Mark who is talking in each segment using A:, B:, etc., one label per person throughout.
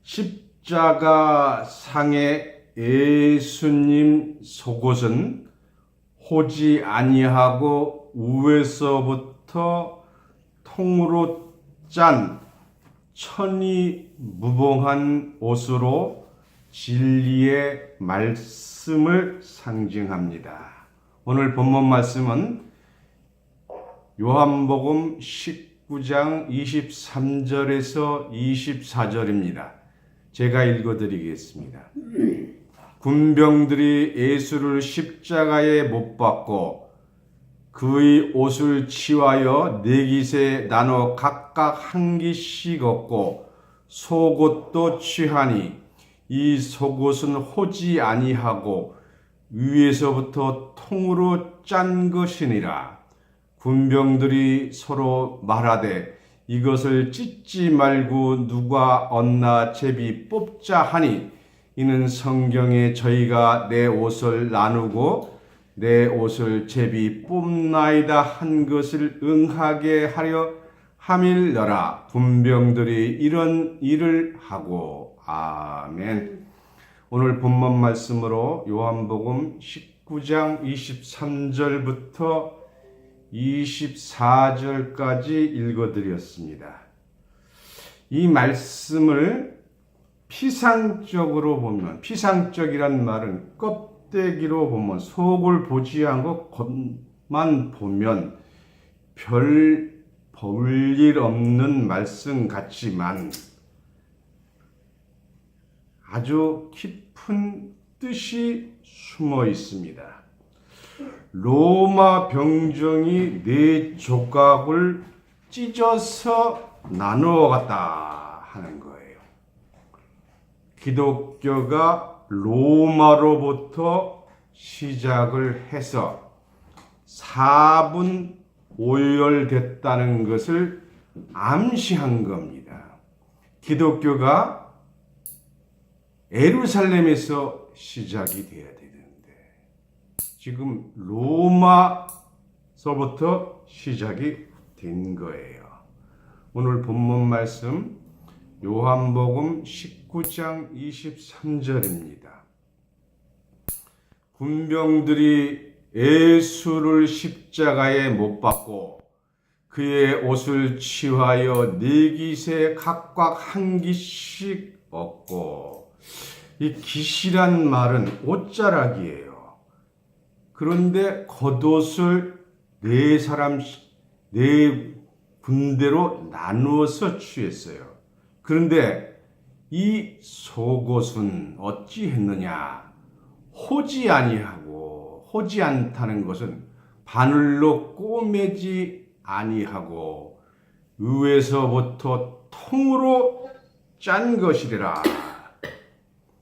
A: 십자가 상의 예수님 속옷은 호지 아니하고 위에서부터 통으로 짠 천이무봉한 옷으로 진리의 말씀을 상징합니다. 오늘 본문 말씀은 요한복음 19장 23절에서 24절입니다. 제가 읽어드리겠습니다. 군병들이 예수를 십자가에 못 박고 그의 옷을 치하여 네 깃에 나눠 각각 한 깃씩 얻고 속옷도 취하니 이 속옷은 호지 아니하고 위에서부터 통으로 짠 것이니라. 군병들이 서로 말하되 이것을 찢지 말고 누가 얻나 제비 뽑자 하니 이는 성경에 저희가 내 옷을 나누고 내 옷을 제비 뽑나이다 한 것을 응하게 하려 함일러라. 군병들이 이런 일을 하고. 아멘. 오늘 본문 말씀으로 요한복음 19장 23절부터 24절까지 읽어드렸습니다. 이 말씀을 피상적으로 보면, 피상적이란 말은 껍데기로 보면, 속을 보지 않고 겉만 보면 별 볼 일 없는 말씀 같지만 아주 깊은 뜻이 숨어 있습니다. 로마 병정이 네 조각을 찢어서 나누어 갔다 하는 거예요. 기독교가 로마로부터 시작을 해서 4분 오열됐다는 것을 암시한 겁니다. 기독교가 예루살렘에서 시작이 돼야 되는데 지금 로마서부터 시작이 된 거예요. 오늘 본문 말씀 요한복음 19장 23절입니다. 군병들이 예수를 십자가에 못 박고 그의 옷을 치하여 네 깃에 각각 한 깃씩 얻고, 이 깃이란 말은 옷자락이에요. 그런데 겉옷을 네 군데로 나누어서 취했어요. 그런데 이 속옷은 어찌 했느냐? 호지 아니하고, 호지 않다는 것은 바늘로 꼬매지 아니하고 위에서부터 통으로 짠 것이라.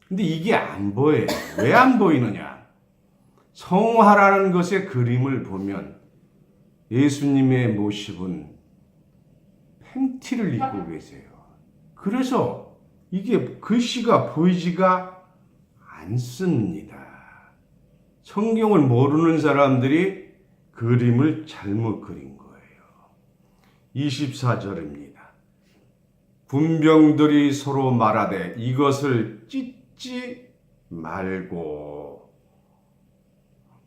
A: 근데 이게 안 보여요. 왜 안 보이느냐? 성화라는 것의 그림을 보면 예수님의 모습은 팬티를 입고 계세요. 그래서 이게 글씨가 보이지가 않습니다. 성경을 모르는 사람들이 그림을 잘못 그린 거예요. 24절입니다. 군병들이 서로 말하되 이것을 찢지 말고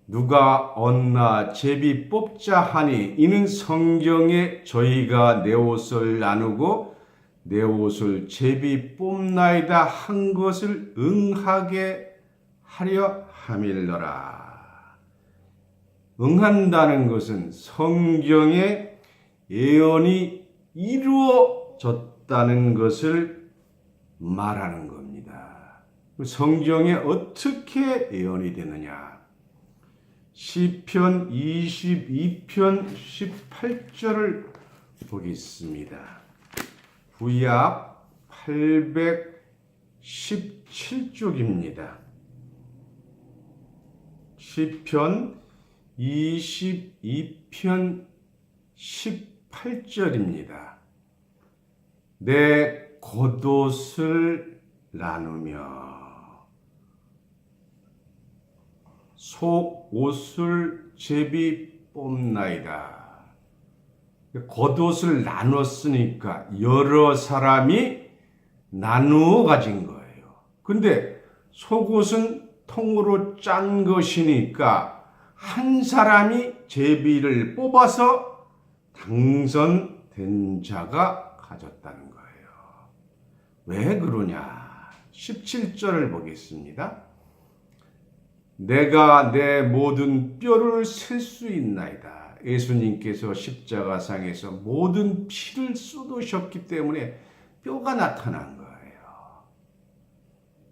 A: 누가 얻나 제비 뽑자 하니 이는 성경에 저희가 내 옷을 나누고 내 옷을 제비 뽑나이다 한 것을 응하게 하려 함일러라. 응한다는 것은 성경의 예언이 이루어졌다는 것을 말하는 겁니다. 성경에 어떻게 예언이 되느냐? 시편 22편 18절을 보겠습니다. 구약 817쪽입니다. 시편 22편 18절입니다. 내 겉옷을 나누며 속옷을 제비 뽑나이다. 겉옷을 나눴으니까 여러 사람이 나누어 가진 거예요. 근데 속옷은 통으로 짠 것이니까 한 사람이 제비를 뽑아서 당선된 자가 가졌다는 거예요. 왜 그러냐? 17절을 보겠습니다. 내가 내 모든 뼈를 셀 수 있나이다. 예수님께서 십자가상에서 모든 피를 쏟으셨기 때문에 뼈가 나타난 거예요.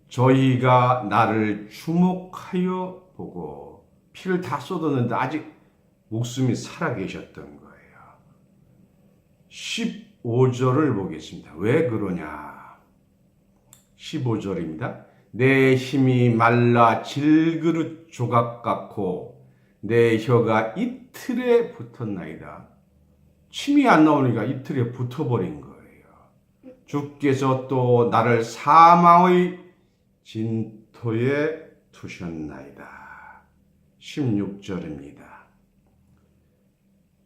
A: 저희가 나를 주목하여 보고 피를 다 쏟았는데 아직 목숨이 살아계셨던 거예요. 15절을 보겠습니다. 왜 그러냐? 15절입니다. 내 힘이 말라 질그릇 조각 같고 내 혀가 이틀에 붙었나이다. 침이 안 나오니까 이틀에 붙어버린 거예요. 주께서 또 나를 사망의 진토에 두셨나이다. 16절입니다.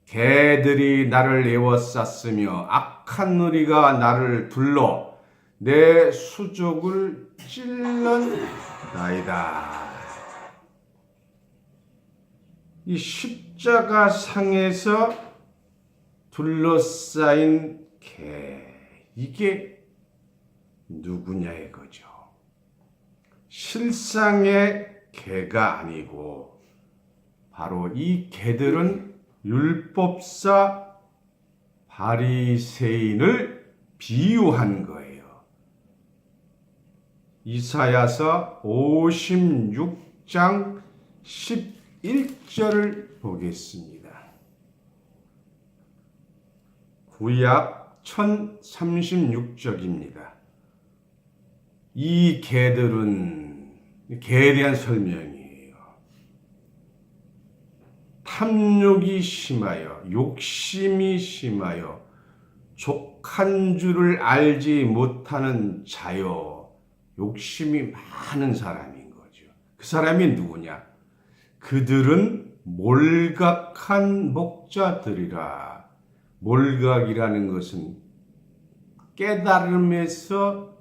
A: 개들이 나를 에워쌌으며 악한 누리가 나를 둘러 내 수족을 찔렀나이다. 이 십자가 상에서 둘러싸인 개, 이게 누구냐 이거죠. 실상의 개가 아니고 바로 이 개들은 율법사 바리새인을 비유한 거예요. 이사야서 56장 11절을 보겠습니다. 구약 1036쪽입니다. 이 개들은 개에 대한 설명이에요. 탐욕이 심하여 욕심이 심하여 족한 줄을 알지 못하는 자요. 욕심이 많은 사람인 거죠. 그 사람이 누구냐? 그들은 몰각한 목자들이라. 몰각이라는 것은 깨달음에서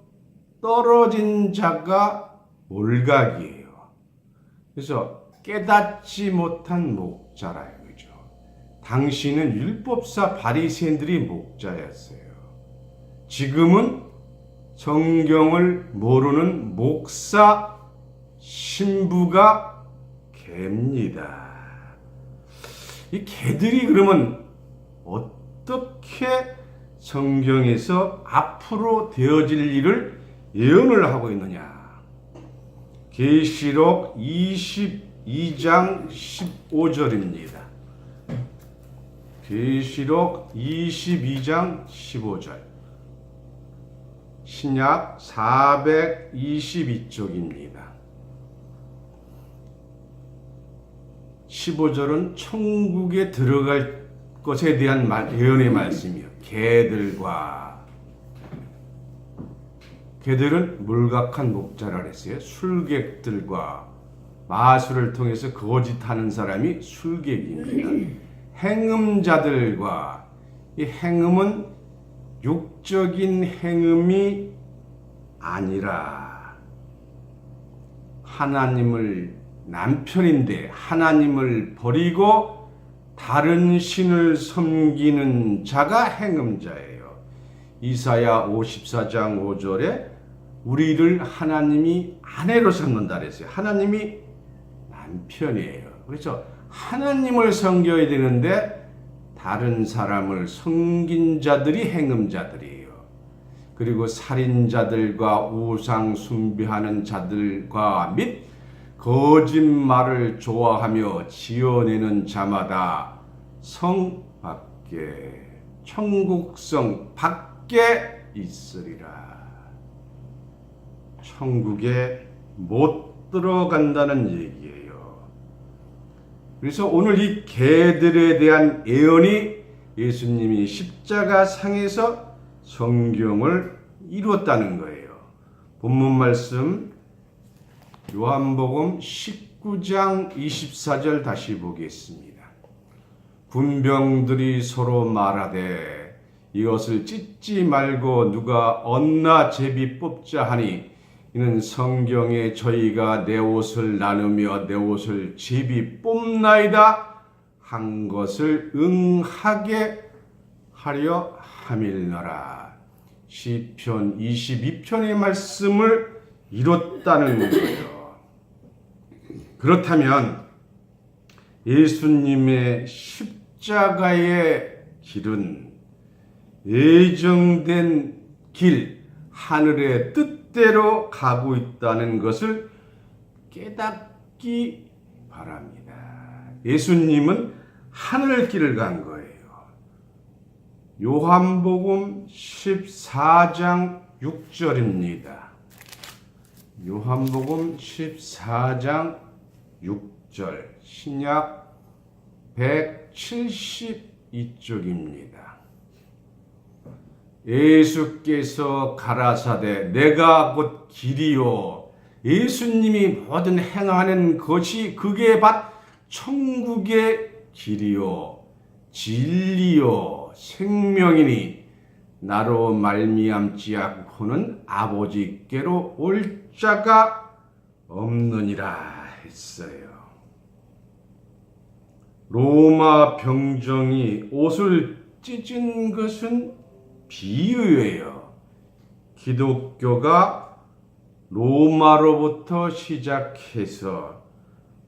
A: 떨어진 자가 몰각이에요. 그래서 깨닫지 못한 목자라 이거죠. 당시는 율법사 바리새인들이 목자였어요. 지금은 성경을 모르는 목사 신부가 개입니다. 이 개들이 그러면 어떻게 성경에서 앞으로 되어질 일을 예언을 하고 있느냐? 계시록 22장 15절입니다. 계시록 22장 15절. 신약 422쪽입니다. 15절은 천국에 들어갈 것에 대한 예언의 말씀이요. 개들은 몰각한 목자라 그랬어요. 술객들과 마술을 통해서 거짓하는 사람이 술객입니다. 행음자들과, 이 행음은 육적인 행음이 아니라 하나님을 남편인데 하나님을 버리고 다른 신을 섬기는 자가 행음자예요. 이사야 54장 5절에 우리를 하나님이 아내로 삼는다 그랬어요. 하나님이 남편이에요. 그래서 하나님을 섬겨야 되는데 다른 사람을 섬긴 자들이 행음자들이에요. 그리고 살인자들과 우상 숭배하는 자들과 및 거짓말을 좋아하며 지어내는 자마다 성 밖에, 천국성 밖에 있으리라. 천국에 못 들어간다는 얘기예요. 그래서 오늘 이 개들에 대한 예언이 예수님이 십자가 상에서 성경을 이루었다는 거예요. 본문 말씀 요한복음 19장 24절 다시 보겠습니다. 군병들이 서로 말하되 이것을 찢지 말고 누가 얻나 제비 뽑자 하니 이는 성경에 저희가 내 옷을 나누며 내 옷을 제비 뽑나이다 한 것을 응하게 하려 함일너라. 시편 22편의 말씀을 이뤘다는 거예요. 그렇다면 예수님의 십자가의 길은 예정된 길, 하늘의 뜻대로 가고 있다는 것을 깨닫기 바랍니다. 예수님은 하늘길을 간 거예요. 요한복음 14장 6절입니다. 요한복음 14장 6절 신약 172쪽입니다. 예수께서 가라사대 내가 곧 길이요 예수님이 모든 행하는 것이 그게 밭 천국의 길이요 진리요 생명이니 나로 말미암지 않고는 아버지께로 올 자가 없느니라 했어요. 로마 병정이 옷을 찢은 것은 비유예요. 기독교가 로마로부터 시작해서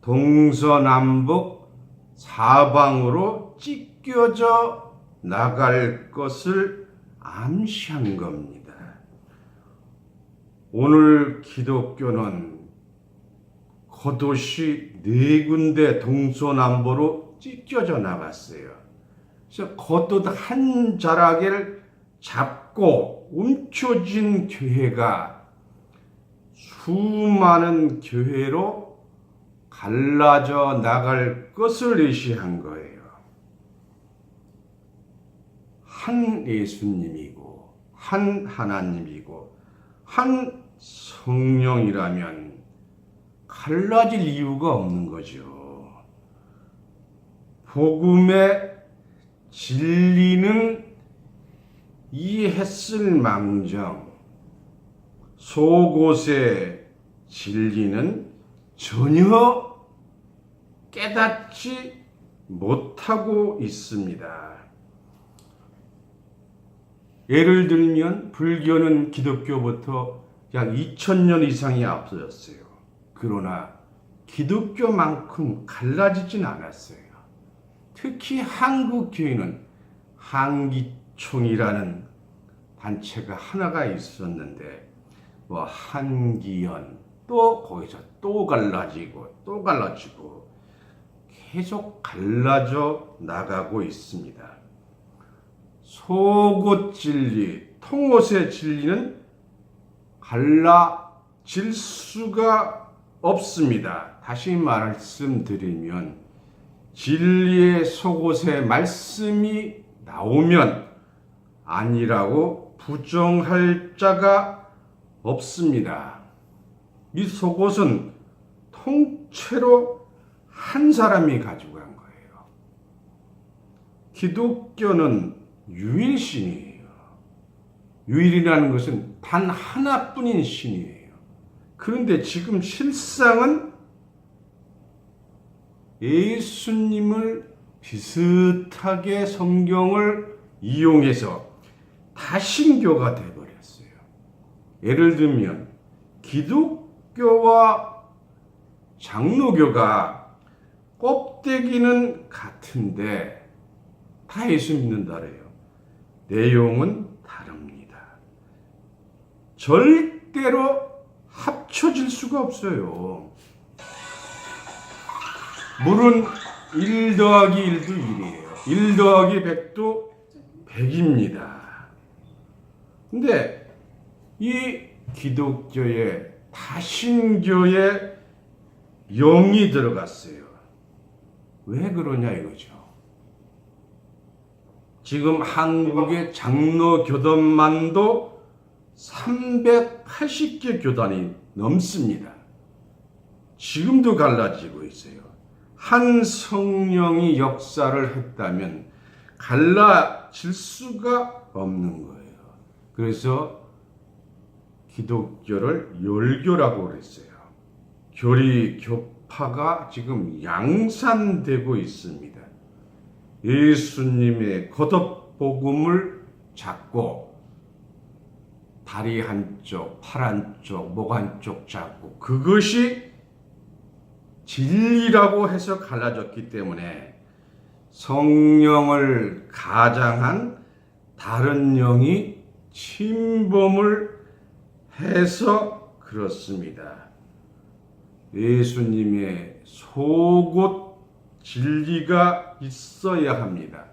A: 동서남북 사방으로 찢겨져 나갈 것을 암시한 겁니다. 오늘 기독교는 겉옷이 4군데 동서남북으로 찢겨져 나갔어요. 그래서 겉옷 한 자락을 잡고 움켜쥔 교회가 수많은 교회로 갈라져 나갈 것을 예시한 거예요. 한 예수님이고 한 하나님이고 한 성령이라면 갈라질 이유가 없는 거죠. 복음의 진리는 이해했을 망정 속옷의 진리는 전혀 깨닫지 못하고 있습니다. 예를 들면 불교는 기독교부터 약 2000년 이상이 앞서졌어요. 그러나 기독교만큼 갈라지진 않았어요. 특히 한국 교회는 한기총이라는 단체가 하나가 있었는데 한기연 또 거기서 또 갈라지고 계속 갈라져 나가고 있습니다. 속옷 진리, 통옷의 진리는 갈라질 수가 없습니다. 다시 말씀드리면 진리의 속옷의 말씀이 나오면 아니라고 부정할 자가 없습니다. 이 속옷은 통째로 한 사람이 가지고 간 거예요. 기독교는 유일신이에요. 유일이라는 것은 단 하나뿐인 신이에요. 그런데 지금 실상은 예수님을 비슷하게 성경을 이용해서 다신교가 되어버렸어요. 예를 들면 기독교와 장로교가 껍데기는 같은데 다 예수 믿는다래요. 내용은 다릅니다. 절대로 합쳐질 수가 없어요. 물은 1 더하기 1도 1이에요. 1 더하기 100도 100입니다. 근데 이 기독교의 다신교에 0이 들어갔어요. 왜 그러냐 이거죠. 지금 한국의 장로 교단만도 380개 교단이 넘습니다. 지금도 갈라지고 있어요. 한 성령이 역사를 했다면 갈라질 수가 없는 거예요. 그래서 기독교를 열교라고 그랬어요. 교리 교파가 지금 양산되고 있습니다. 예수님의 거듭 복음을 잡고 다리 한쪽, 팔 한쪽, 목 한쪽 잡고 그것이 진리라고 해서 갈라졌기 때문에 성령을 가장한 다른 영이 침범을 해서 그렇습니다. 예수님의 속옷 진리가 있어야 합니다.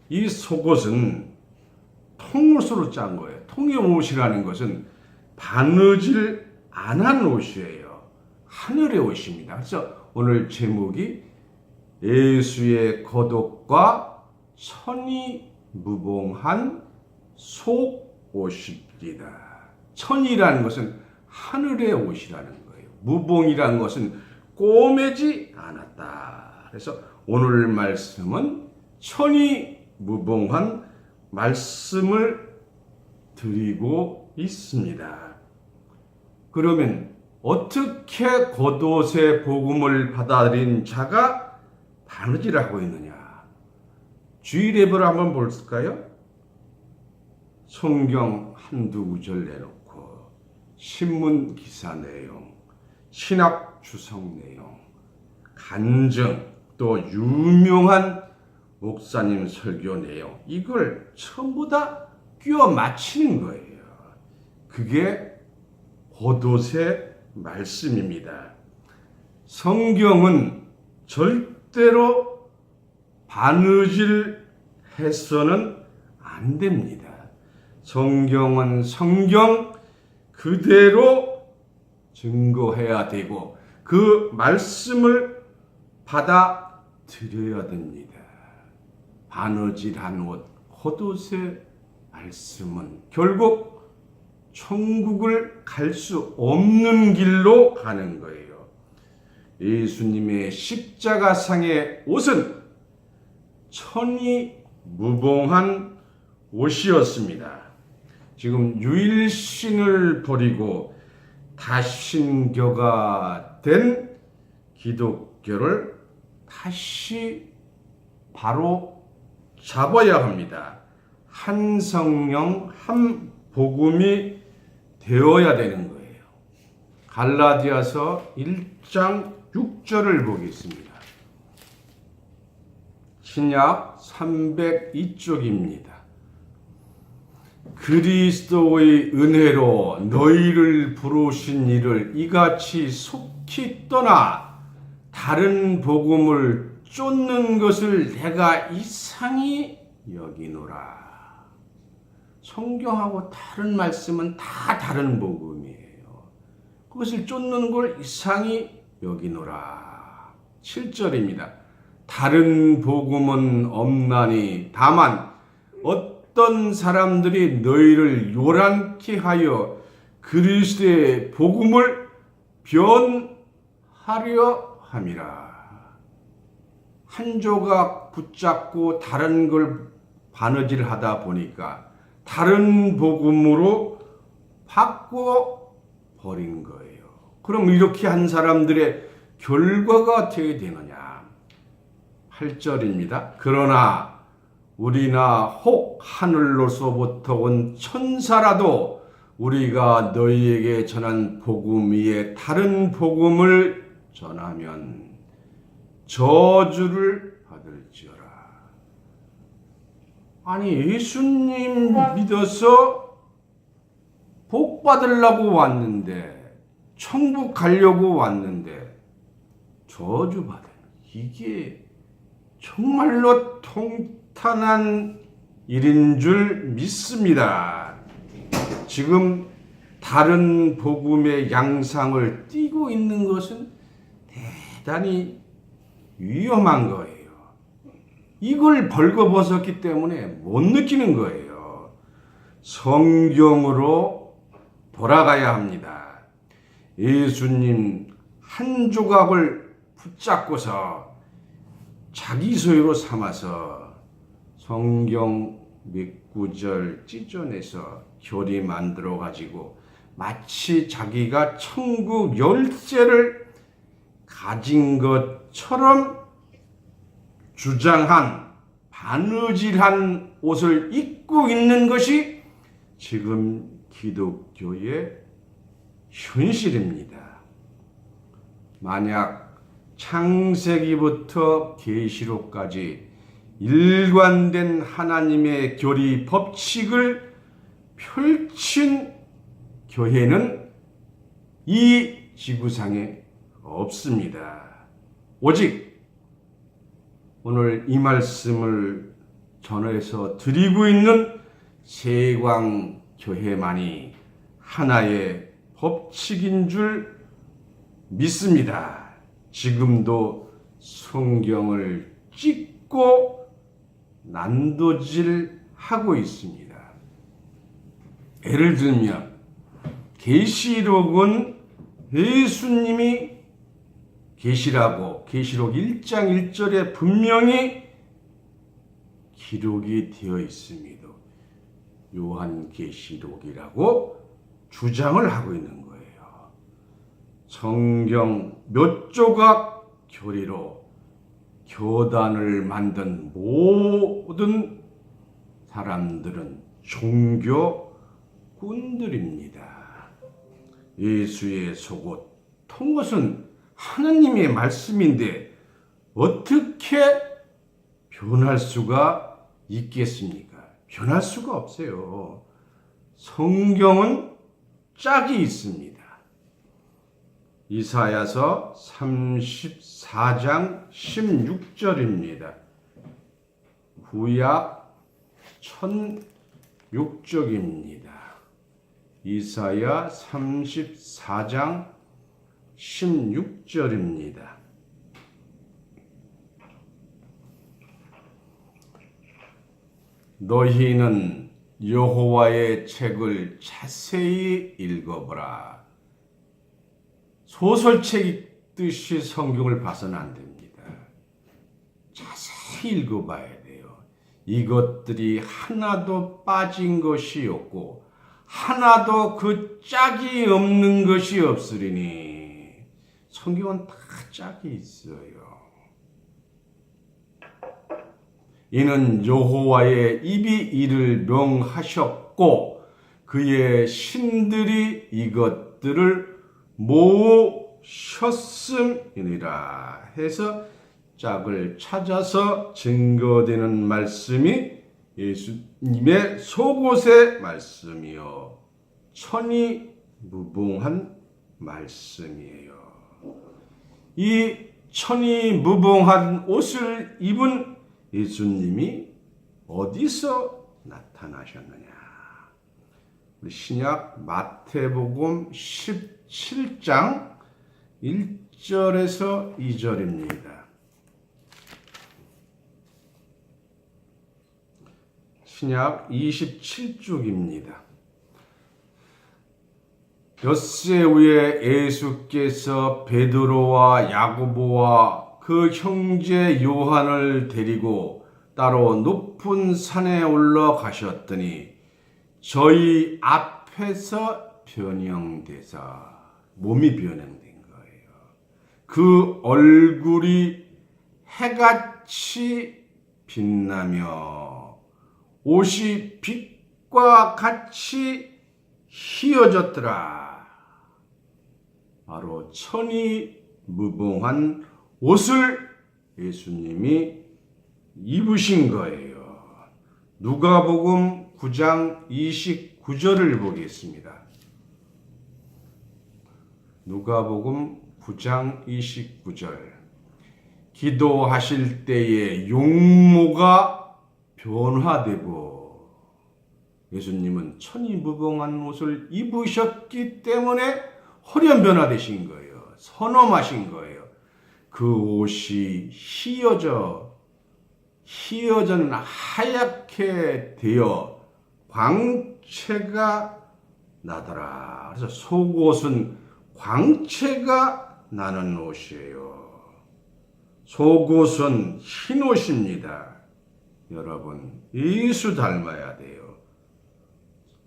A: 이 속옷은 통옷으로 짠 거예요. 통의 옷이라는 것은 바느질 안 한 옷이에요. 하늘의 옷입니다. 그래서 오늘 제목이 예수의 거독과 천이 무봉한 속옷입니다. 천이라는 것은 하늘의 옷이라는 거예요. 무봉이라는 것은 꼬매지 않았다. 그래서 오늘 말씀은 천이 무봉한 말씀을 드리고 있습니다. 그러면 어떻게 겉옷의 복음을 받아들인 자가 바느질하고 있느냐? 주일예배를 한번 볼까요? 성경 한두 구절 내놓고 신문 기사 내용, 신학 주석 내용, 간증, 또 유명한 목사님 설교 내용, 이걸 전부 다 끼워 맞히는 거예요. 그게 겉옷의 말씀입니다. 성경은 절대로 바느질 해서는 안 됩니다. 성경은 성경 그대로 증거해야 되고 그 말씀을 받아들여야 됩니다. 바느질한 옷, 겉옷의 말씀은 결국 천국을 갈 수 없는 길로 가는 거예요. 예수님의 십자가상의 옷은 천이 무봉한 옷이었습니다. 지금 유일신을 버리고 다신교가 된 기독교를 다시 바로 잡아야 합니다. 한 성령, 한 복음이 되어야 되는 거예요. 갈라디아서 1장 6절을 보겠습니다. 신약 302쪽입니다. 그리스도의 은혜로 너희를 부르신 이를 이같이 속히 떠나 다른 복음을 쫓는 것을 내가 이상히 여기노라. 성경하고 다른 말씀은 다 다른 복음이에요. 그것을 쫓는 걸 이상히 여기노라. 7절입니다. 다른 복음은 없나니 다만 어떤 사람들이 너희를 요란케 하여 그리스도의 복음을 변하려 함이라. 한 조각 붙잡고 다른 걸 바느질하다 보니까 다른 복음으로 바꿔 버린 거예요. 그럼 이렇게 한 사람들의 결과가 어떻게 되느냐? 8절입니다. 그러나 우리나 혹 하늘로서부터 온 천사라도 우리가 너희에게 전한 복음 위에 다른 복음을 전하면 저주를 받을지어라. 아니, 예수님 믿어서 복 받으려고 왔는데, 천국 가려고 왔는데 저주 받아요. 이게 정말로 통탄한 일인 줄 믿습니다. 지금 다른 복음의 양상을 띠고 있는 것은 대단히 위험한 거예요. 이걸 벌거벗었기 때문에 못 느끼는 거예요. 성경으로 돌아가야 합니다. 예수님 한 조각을 붙잡고서 자기 소유로 삼아서 성경 믿고 구절 찢어내서 교리 만들어 가지고 마치 자기가 천국 열쇠를 가진 것처럼 주장한 바느질한 옷을 입고 있는 것이 지금 기독교의 현실입니다. 만약 창세기부터 계시록까지 일관된 하나님의 교리 법칙을 펼친 교회는 이 지구상에 없습니다. 오직 오늘 이 말씀을 전해서 드리고 있는 세광교회만이 하나의 법칙인 줄 믿습니다. 지금도 성경을 찢고 난도질하고 있습니다. 예를 들면 계시록은 예수님이 계시라고 계시록 1장 1절에 분명히 기록이 되어 있습니다. 요한계시록이라고 주장을 하고 있는 거예요. 성경 몇 조각 교리로 교단을 만든 모든 사람들은 종교꾼들입니다. 예수의 속옷, 통옷은 하나님의 말씀인데 어떻게 변할 수가 있겠습니까? 변할 수가 없어요. 성경은 짝이 있습니다. 이사야서 34장 16절입니다. 구약 1006쪽입니다. 이사야 34장 16절입니다. 너희는 여호와의 책을 자세히 읽어보라. 소설책 읽듯이 성경을 봐서는 안 됩니다. 자세히 읽어봐야 돼요. 이것들이 하나도 빠진 것이 없고 하나도 그 짝이 없는 것이 없으리니. 성경은 다 짝이 있어요. 이는 여호와의 입이 이를 명하셨고 그의 신들이 이것들을 모으셨음이니라 해서 짝을 찾아서 증거되는 말씀이 예수님의 속옷의 말씀이요 천이무봉한 말씀이에요. 이 천이무봉한 옷을 입은 예수님이 어디서 나타나셨느냐? 우리 신약 마태복음 17장 1절에서 2절입니다. 신약 27쪽입니다. 엿새 후에 예수께서 베드로와 야고보와 그 형제 요한을 데리고 따로 높은 산에 올라가셨더니 저희 앞에서 변형돼서 몸이 변형된 거예요. 그 얼굴이 해같이 빛나며 옷이 빛과 같이 휘어졌더라. 바로 천이무봉한 옷을 예수님이 입으신 거예요. 누가복음 9장 29절을 보겠습니다. 누가복음 9장 29절. 기도하실 때에 용모가 변화되고 예수님은 천이무봉한 옷을 입으셨기 때문에 홀연변화되신 거예요. 선엄하신 거예요. 그 옷이 휘어져는 하얗게 되어 광채가 나더라. 그래서 속옷은 광채가 나는 옷이에요. 속옷은 흰 옷입니다. 여러분, 예수 닮아야 돼요.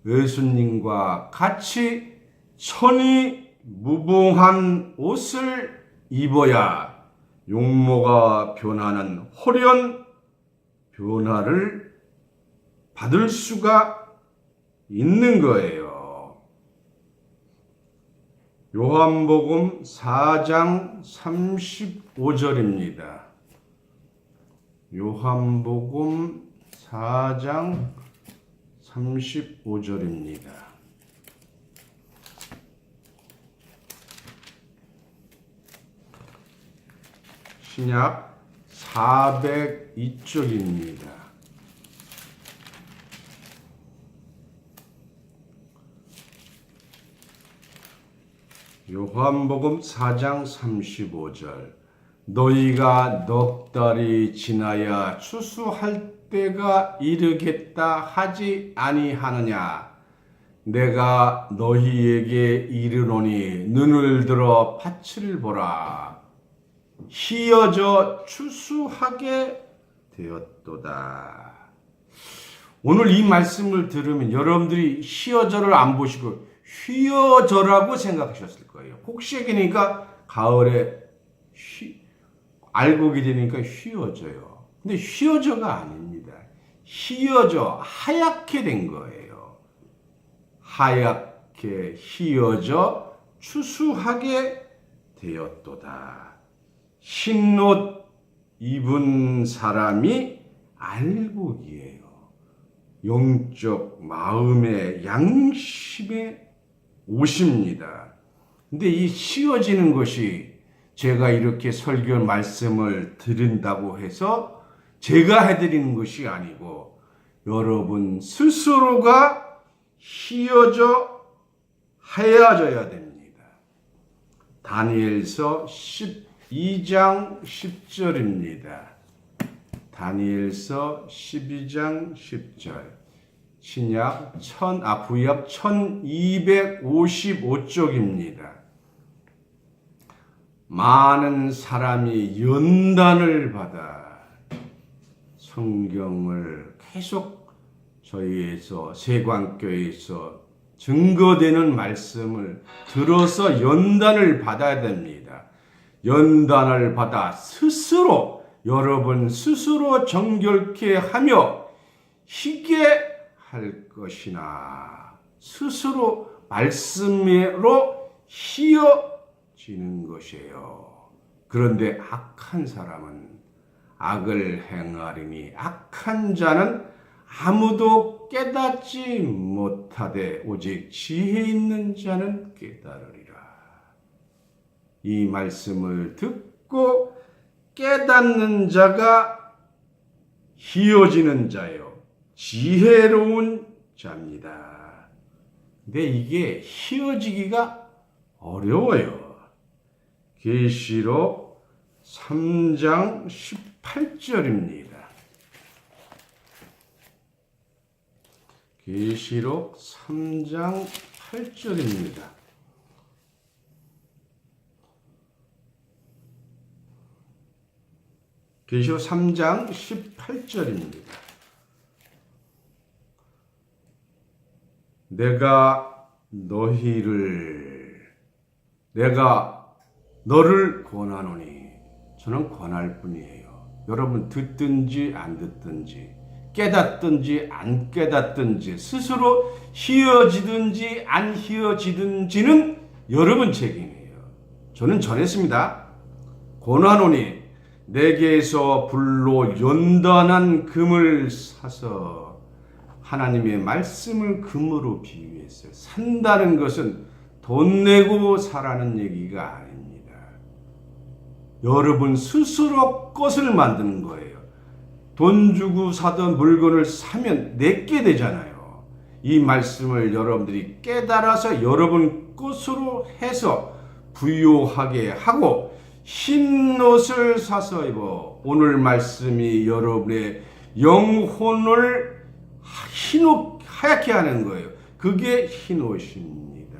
A: 예수님과 같이 천이 무봉한 옷을 입어야 용모가 변하는 홀연 변화를 받을 수가 있는 거예요. 요한복음 4장 35절입니다. 요한복음 4장 35절입니다. 신약 402쪽입니다. 요한복음 4장 35절. 너희가 넉 달이 지나야 추수할 때가 이르겠다 하지 아니하느냐. 내가 너희에게 이르노니 눈을 들어 밭을 보라. 희어져 추수하게 되었도다. 오늘 이 말씀을 들으면 여러분들이 희어져를 안 보시고 휘어져라고 생각하셨을 거예요. 혹시니까 가을에 알곡이 되니까 휘어져요. 근데 휘어져가 아닙니다. 희어져, 하얗게 된 거예요. 하얗게 희어져 추수하게 되었도다. 흰옷 입은 사람이 알곡이에요. 영적 마음의 양심의 옷입니다. 근데 이 씌워지는 것이 제가 이렇게 설교 말씀을 드린다고 해서 제가 해드리는 것이 아니고 여러분 스스로가 휘어져 하얘져야 됩니다. 다니엘서 12장 10절입니다. 다니엘서 12장 10절. 신약 구약 1255쪽입니다. 많은 사람이 연단을 받아 성경을 계속 저희에서 세관교회에서 증거되는 말씀을 들어서 연단을 받아야 됩니다. 연단을 받아 스스로 여러분 스스로 정결케 하며 희게 할 것이나 스스로 말씀으로 희어지는 것이에요. 그런데 악한 사람은 악을 행하리니 악한 자는 아무도 깨닫지 못하되 오직 지혜 있는 자는 깨달으리라. 이 말씀을 듣고 깨닫는 자가 희어지는 자요. 지혜로운 자입니다. 근데 이게 희어지기가 어려워요. 계시록 3장 18절입니다. 계시록 3장 8절입니다. 계시록 3장 18절입니다. 내가 너를 권하노니 저는 권할 뿐이에요. 여러분 듣든지 안 듣든지 깨닫든지 안 깨닫든지 스스로 희어지든지 안 희어지든지는 여러분 책임이에요. 저는 전했습니다. 권하노니 내게서 불로 연단한 금을 사서 하나님의 말씀을 금으로 비유했어요. 산다는 것은 돈 내고 사라는 얘기가 아닙니다. 여러분 스스로 것을 만드는 거예요. 돈 주고 사던 물건을 사면 내게 되잖아요. 이 말씀을 여러분들이 깨달아서 여러분 것으로 해서 부유하게 하고 흰 옷을 사서 입어. 오늘 말씀이 여러분의 영혼을 하얗게 하는 거예요. 그게 흰 옷입니다.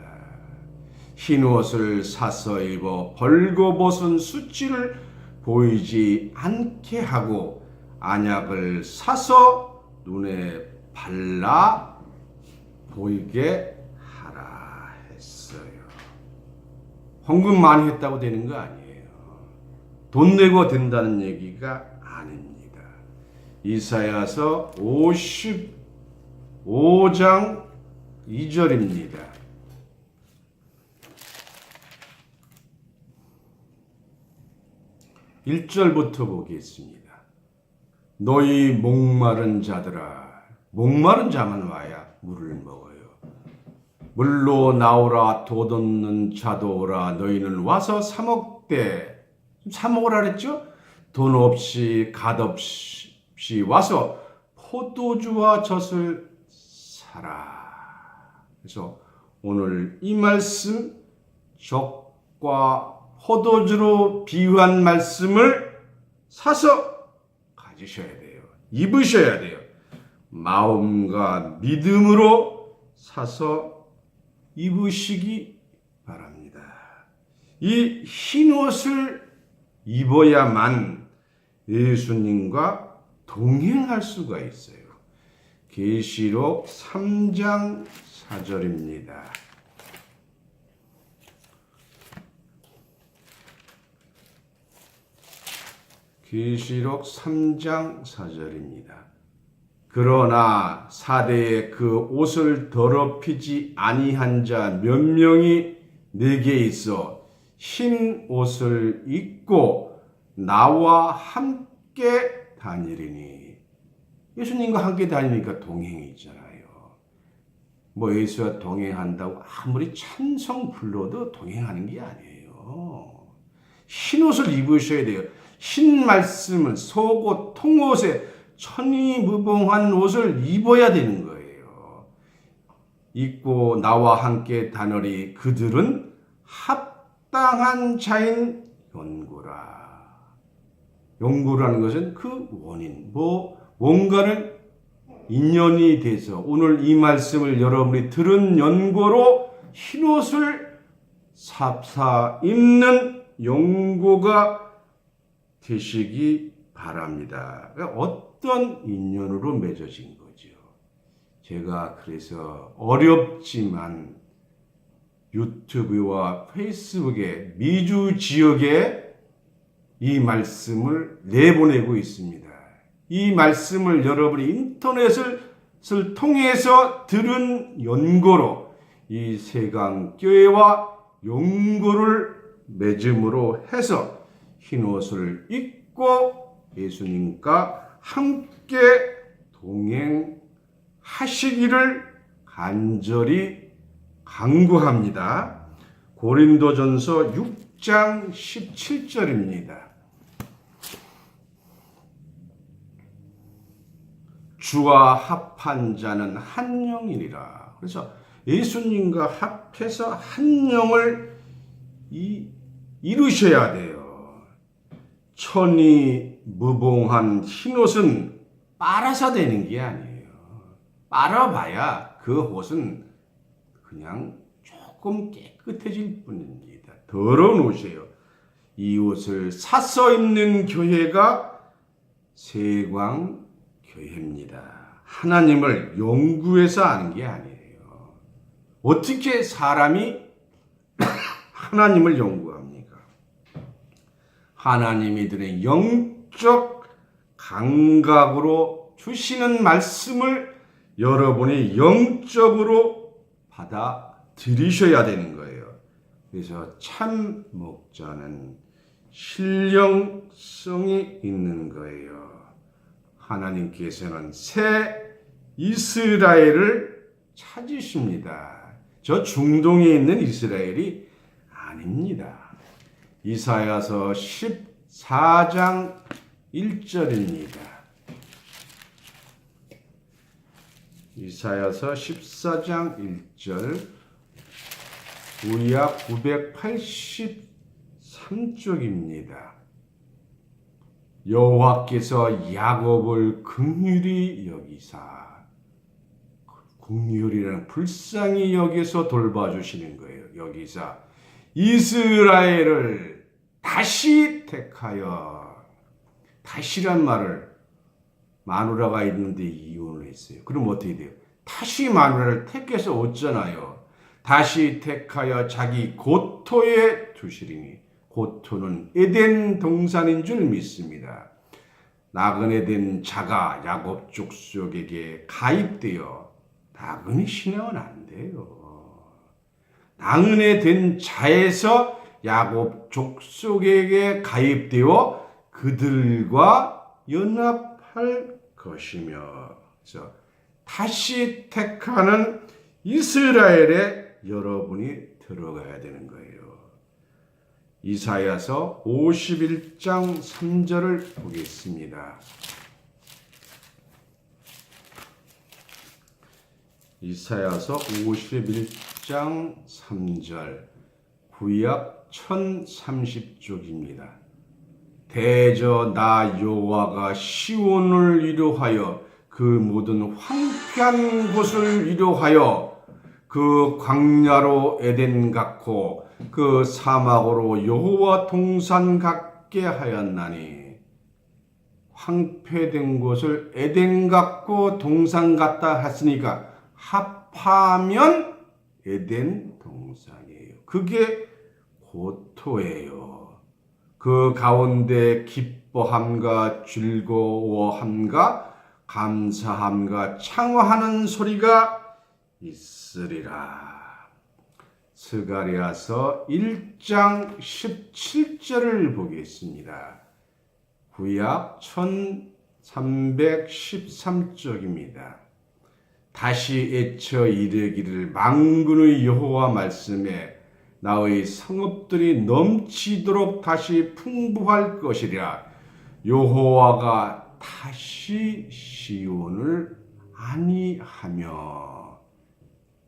A: 흰 옷을 사서 입어 벌거벗은 수치를 보이지 않게 하고 안약을 사서 눈에 발라 보이게 하라 했어요. 헌금 많이 했다고 되는 거 아니에요. 돈 내고 된다는 얘기가 아닙니다. 이사야서 55장 2절입니다. 1절부터 보겠습니다. 너희 목마른 자들아, 목마른 자만 와야 물을 먹어요. 물로 나오라, 돈 없는 자도 오라. 너희는 와서 사 먹되, 사 먹으라 그랬죠? 돈 없이 갓 없이 와서 포도주와 젖을 사라. 그래서 오늘 이 말씀, 젖과 포도주로 비유한 말씀을 사서 가지셔야 돼요. 입으셔야 돼요. 마음과 믿음으로 사서 입으시기 바랍니다. 이 흰 옷을 입어야만 예수님과 동행할 수가 있어요. 계시록 3장 4절입니다. 계시록 3장 4절입니다. 그러나 사대에 그 옷을 더럽히지 아니한 자 몇 명이 내게 있어 흰 옷을 입고 나와 함께 다니리니. 예수님과 함께 다니니까 동행이 있잖아요. 뭐 예수와 동행한다고 아무리 찬송 불러도 동행하는 게 아니에요. 흰 옷을 입으셔야 돼요. 흰 말씀을, 속옷, 통옷에 천이무봉한 옷을 입어야 되는 거예요. 입고 나와 함께 다니리. 그들은 합당한 자인 연고라. 연고라는 것은 그 원인, 뭔가를 인연이 돼서 오늘 이 말씀을 여러분이 들은 연고로 흰옷을 삽사 입는 연고가 되시기 바랍니다. 어떤 인연으로 맺어진 거죠. 제가 그래서 어렵지만 유튜브와 페이스북에 미주 지역에 이 말씀을 내보내고 있습니다. 이 말씀을 여러분이 인터넷을 통해서 들은 연고로 이 세강교회와 연고를 맺음으로 해서 흰옷을 입고 예수님과 함께 동행하시기를 간절히 간구합니다. 고린도전서 6장 17절입니다. 주와 합한 자는 한 영이니라. 그래서 예수님과 합해서 한 영을 이루셔야 돼요. 천이 무봉한 흰옷은 빨아서 되는 게 아니에요. 빨아봐야 그 옷은 그냥 조금 깨끗해질 뿐입니다. 더러운 옷이에요. 이 옷을 사서 입는 교회가 세광교회입니다. 하나님을 연구해서 아는 게 아니에요. 어떻게 사람이 하나님을 연구합니까? 하나님이 드린 영적 감각으로 주시는 말씀을 여러분이 영적으로 받아들이셔야 되는 거예요. 그래서 참 목자는 신령성이 있는 거예요. 하나님께서는 새 이스라엘을 찾으십니다. 저 중동에 있는 이스라엘이 아닙니다. 이사야서 14장 1절입니다. 이사야서 14장 1절, 구약 983쪽입니다. 여호와께서 야곱을 긍휼히 여기사, 긍휼이라는 불쌍히 여기서 돌봐주시는 거예요. 여기사 이스라엘을 다시 택하여, 다시란 말을 마누라가 있는데 이혼을 했어요. 그럼 어떻게 돼요? 다시 마누라를 택해서 얻잖아요. 다시 택하여 자기 고토에 두시리니 고토는 에덴 동산인 줄 믿습니다. 나그네 된 자가 야곱 족속에게 가입되어 나그네 신앙은 안 돼요. 나그네 된 자에서 야곱 족속에게 가입되어 그들과 연합할 것이며, 그래서 다시 택하는 이스라엘에 여러분이 들어가야 되는 거예요. 이사야서 51장 3절을 보겠습니다. 이사야서 51장 3절, 구약 1030쪽입니다. 대저 나 여호와가 시온을 위로하여 그 모든 황폐한 곳을 위로하여 그 광야로 에덴 같고 그 사막으로 여호와 동산 같게 하였나니, 황폐된 곳을 에덴 같고 동산 같다 했으니까 합하면 에덴 동산이에요. 그게 고토예요. 그 가운데 기뻐함과 즐거워함과 감사함과 창화하는 소리가 있으리라. 스가랴서 1장 17절을 보겠습니다. 구약 1313쪽입니다. 다시 애쳐 이르기를 만군의 여호와 말씀에 나의 성읍들이 넘치도록 다시 풍부할 것이라. 여호와가 다시 시온을 안위하며,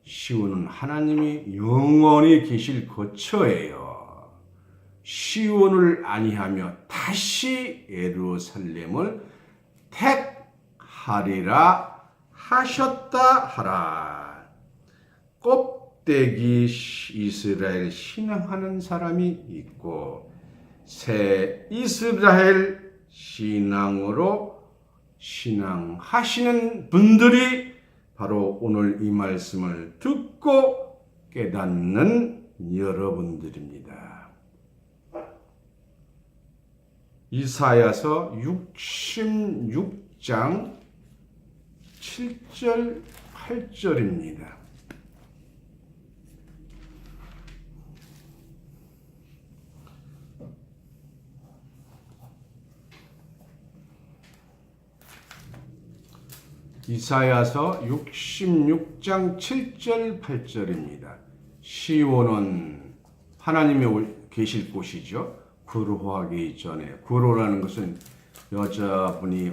A: 시온은 하나님이 영원히 계실 거처예요. 시온을 안위하며 다시 예루살렘을 택하리라 하셨다 하라. 껍데기 이스라엘 신앙하는 사람이 있고 새 이스라엘 신앙으로 신앙하시는 분들이 바로 오늘 이 말씀을 듣고 깨닫는 여러분들입니다. 이사야서 66장 7절 8절입니다. 이사야서 66장 7절 8절입니다. 시온은 하나님이 계실 곳이죠. 구루하기 전에, 구루라는 것은 여자분이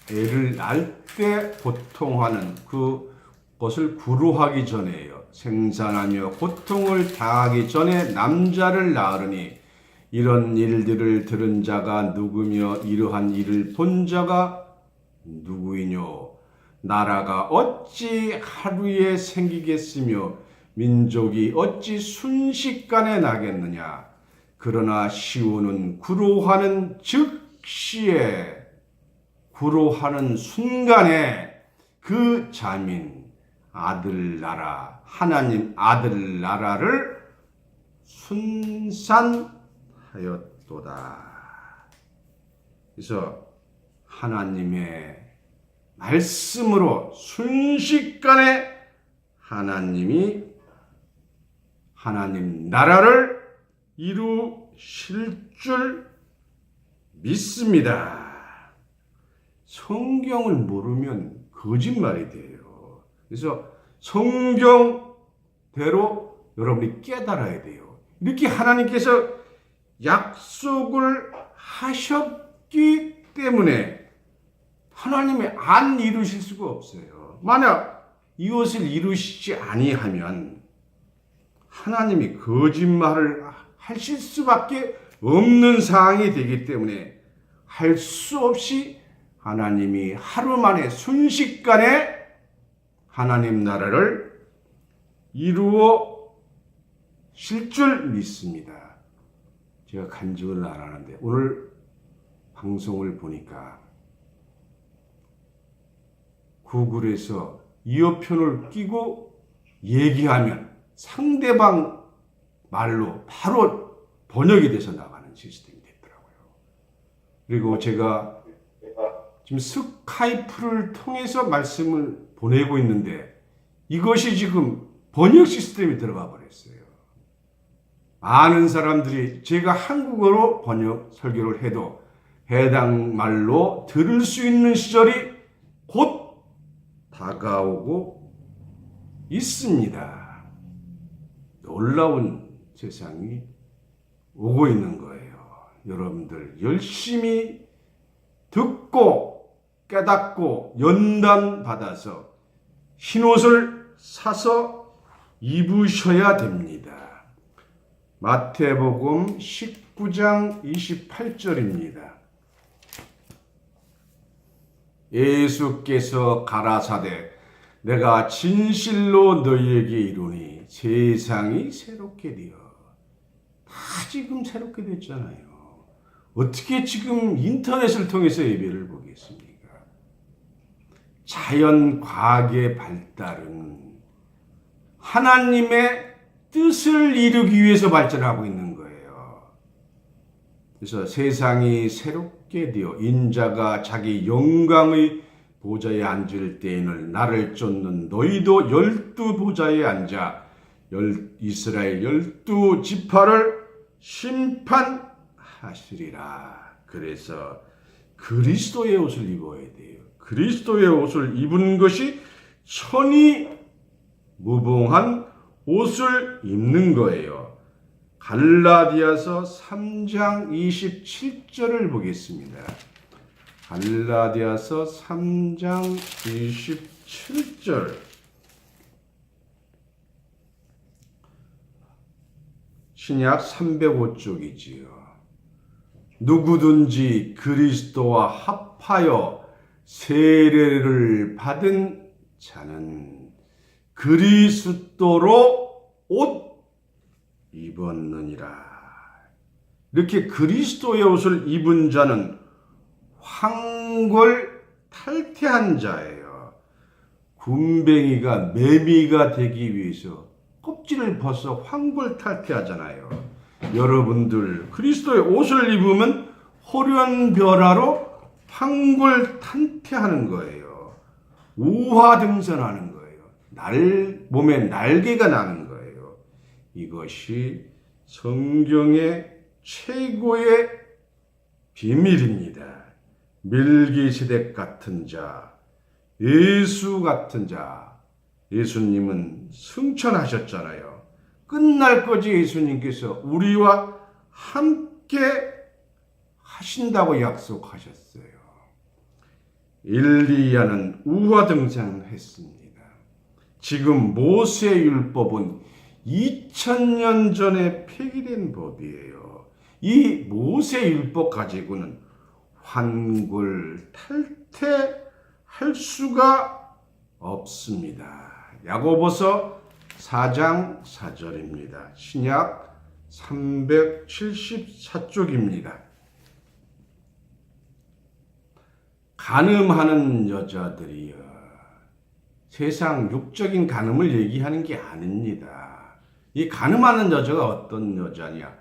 A: 애를 낳을 때 고통하는 그것을 구루하기 전에요. 생산하며 고통을 당하기 전에 남자를 낳으니 이런 일들을 들은 자가 누구며 이러한 일을 본 자가 누구이뇨? 나라가 어찌 하루에 생기겠으며 민족이 어찌 순식간에 나겠느냐? 그러나 시온은 구루하는 즉시에, 구루하는 순간에 그 자민 아들 나라, 하나님 아들 나라를 순산하였도다. 그래서 하나님의 말씀으로 순식간에 하나님이 하나님 나라를 이루실 줄 믿습니다. 성경을 모르면 거짓말이 돼요. 그래서 성경대로 여러분이 깨달아야 돼요. 이렇게 하나님께서 약속을 하셨기 때문에 하나님이 안 이루실 수가 없어요. 만약 이것을 이루시지 아니하면 하나님이 거짓말을 하실 수밖에 없는 상황이 되기 때문에 할 수 없이 하나님이 하루 만에 순식간에 하나님 나라를 이루어 실 줄 믿습니다. 제가 간증을 안 하는데 오늘 방송을 보니까 구글에서 이어폰을 끼고 얘기하면 상대방 말로 바로 번역이 돼서 나가는 시스템이 됐더라고요. 그리고 제가 지금 스카이프를 통해서 말씀을 보내고 있는데 이것이 지금 번역 시스템이 들어가 버렸어요. 많은 사람들이 제가 한국어로 번역 설교를 해도 해당 말로 들을 수 있는 시절이 곧 다가오고 있습니다. 놀라운 세상이 오고 있는 거예요. 여러분들 열심히 듣고 깨닫고 연단 받아서 흰옷을 사서 입으셔야 됩니다. 마태복음 19장 28절입니다. 예수께서 가라사대 내가 진실로 너희에게 이르노니 세상이 새롭게 되어 다 지금 새롭게 됐잖아요. 어떻게 지금 인터넷을 통해서 예배를 보겠습니까? 자연 과학의 발달은 하나님의 뜻을 이루기 위해서 발전하고 있는 거예요. 그래서 세상이 새롭게 되어 인자가 자기 영광의 보좌에 앉을 때에는 나를 쫓는 너희도 12보좌에 앉아 이스라엘 12지파를 심판하시리라. 그래서 그리스도의 옷을 입어야 돼요. 그리스도의 옷을 입은 것이 천이 무봉한 옷을 입는 거예요. 갈라디아서 3장 27절을 보겠습니다. 갈라디아서 3장 27절. 신약 305쪽이지요. 누구든지 그리스도와 합하여 세례를 받은 자는 그리스도로 옷 입었느니라. 이렇게 그리스도의 옷을 입은 자는 황골 탈퇴한 자예요. 군뱅이가 매미가 되기 위해서 껍질을 벗어 황골 탈퇴하잖아요. 여러분들 그리스도의 옷을 입으면 호련별화로 황골 탈퇴하는 거예요. 우화등산하는 거예요. 몸에 날개가 나는 거예요. 이것이 성경의 최고의 비밀입니다. 멜기세덱 같은 자, 예수 같은 자, 예수님은 승천하셨잖아요. 끝날 거지 예수님께서 우리와 함께 하신다고 약속하셨어요. 엘리야는 우화등산했습니다. 지금 모세율법은 2000년 전에 폐기된 법이에요. 이 모세율법 가지고는 환골 탈퇴할 수가 없습니다. 야고보서 4장 4절입니다. 신약 374쪽입니다. 간음하는 여자들이여. 세상 육적인 간음을 얘기하는 게 아닙니다. 이 간음하는 여자가 어떤 여자냐?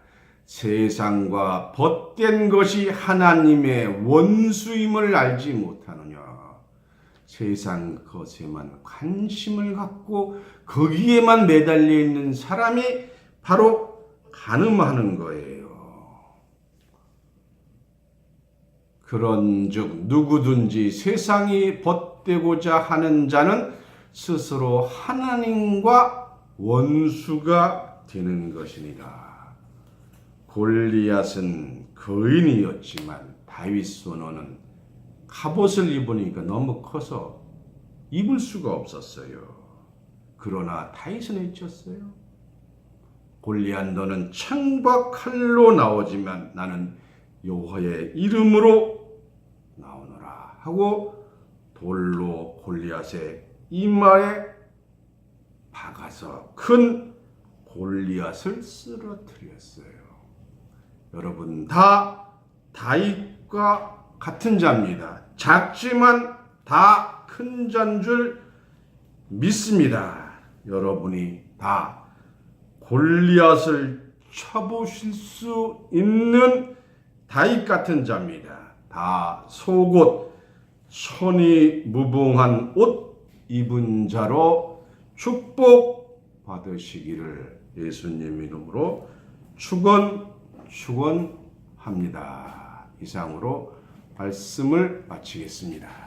A: 세상과 벗된 것이 하나님의 원수임을 알지 못하느냐. 세상 것에만 관심을 갖고 거기에만 매달려 있는 사람이 바로 간음하는 거예요. 그런즉 누구든지 세상이 벗되고자 하는 자는 스스로 하나님과 원수가 되는 것이니라. 골리앗은 거인이었지만 다윗 손원은 갑옷을 입으니까 너무 커서 입을 수가 없었어요. 그러나 다윗은 외쳤어요. 골리앗 너는 창과 칼로 나오지만 나는 여호와의 이름으로 나오노라 하고 돌로 골리앗의 이마에 박아서 큰 골리앗을 쓰러뜨렸어요. 여러분 다 다윗과 같은 자입니다. 작지만 다 큰 자인 줄 믿습니다. 여러분이 다 골리앗을 쳐보실 수 있는 다윗 같은 자입니다. 다 속옷 천이무봉한 옷 입은 자로 축복 받으시기를 예수님 이름으로 축원합니다. 이상으로 말씀을 마치겠습니다.